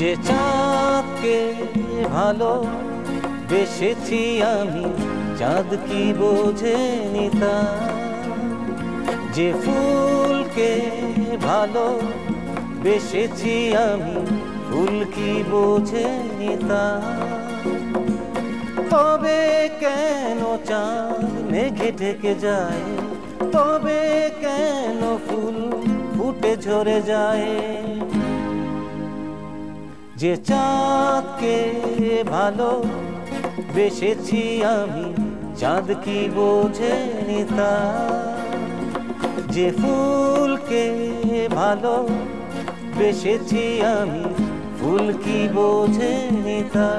যে চাঁদকে ভালো বেসেছি আমি, চাঁদ কি বোঝেনি তা। যে ফুলকে ভালো বেসেছি আমি, ফুল কি বোঝেনি তা। তবে কেন চাঁদ মেঘে ঢেকে যায়, তবে কেন ফুল ফুটে ঝরে যায়। যে চাঁদকে ভালো বেসেছি আমি, চাঁদ কি বোঝেনি তা। যে ফুলকে ভালো বেসেছি আমি, ফুল কি বোঝেনি তা।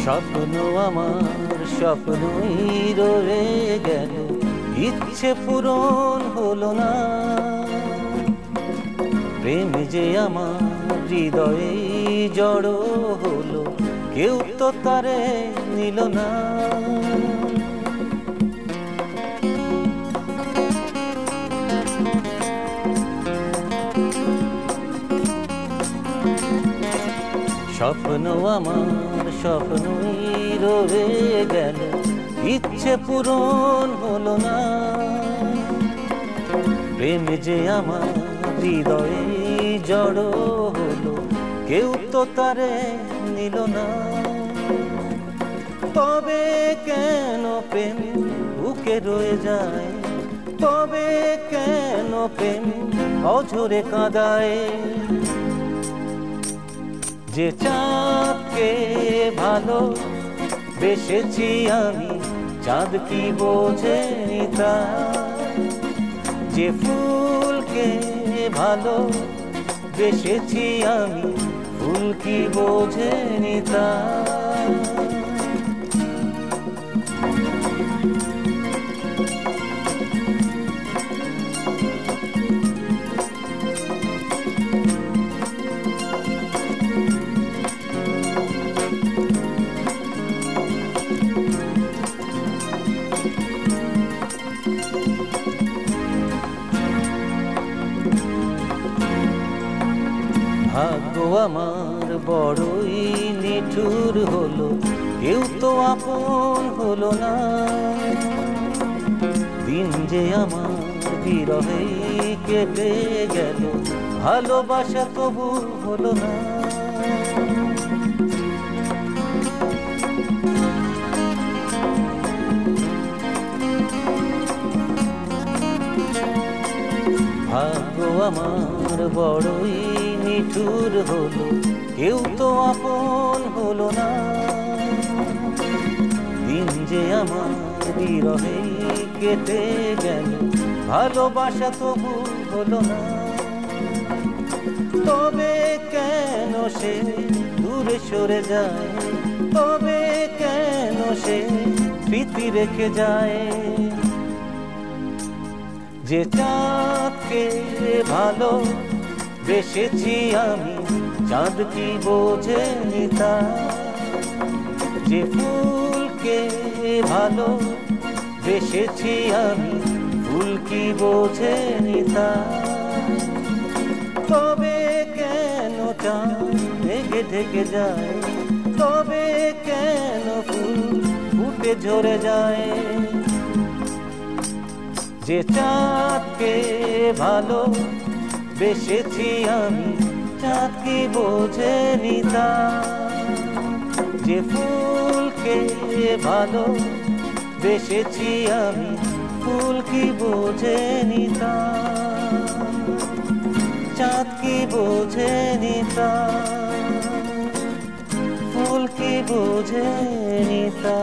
স্বপ্ন আমার স্বপ্নই রয়ে গেল, ইচ্ছে পূরণ হলো না। প্রেম যে আমার হৃদয়ে জড়ো হলো, কেউ তো তারে নিল না। স্বপ্ন আমার স্বপ্নই রয়ে গেল, ইচ্ছে পূরণ হলো না। প্রেম যে আমার হৃদয়ে জড়ো হলো, কেউ তো তারে নিল না। তবে কেন প্রেম বুকে রয়ে যায়, তবে কেন প্রেম অঝরে কাঁদায়। যে চাঁদকে ভালো বেসেছি আমি, চাঁদ কি বোঝেনি তা। যে ফুলকে ভালো বেসেছি আমি, ফুল কি বোঝেনি তা। ভাগ্য আমার বড়ই নিঠুর হলো, কেউ তো আপন হলো না। দিন যে আমার বিরহে কেটে গেল, ভালোবাসা তবু হলো না। ভাগ্য আমার বড়ই নিঠুর হলো, কেউ তো আপন হলো না। দিন যে আমার বিরহে কেটে গেল, ভালোবাসা তবু হলো না। তবে কেন সে দূরে সরে যায়, তবে কেন সে স্মৃতি রেখে যায়। যে চাঁদকে ভালো বেসেছি আমি, চাঁদ কি বোঝেনি তা। যে ফুলকে ভালো বেসেছি আমি, ফুল কি বোঝেনি তা। তবে কেন চাঁদ মেঘে ঢেকে যায়, তবে কেন ফুল ফুটে ঝরে যায়। যে চাঁদকে ভালো বেসেছি আমি, চাঁদ কি বোঝেনি তা। যে ফুলকে ভালো বেসেছি আমি, ফুল কি বোঝেনি তা। চাঁদ কি বোঝেনি তা, ফুল কি বোঝেনি তা।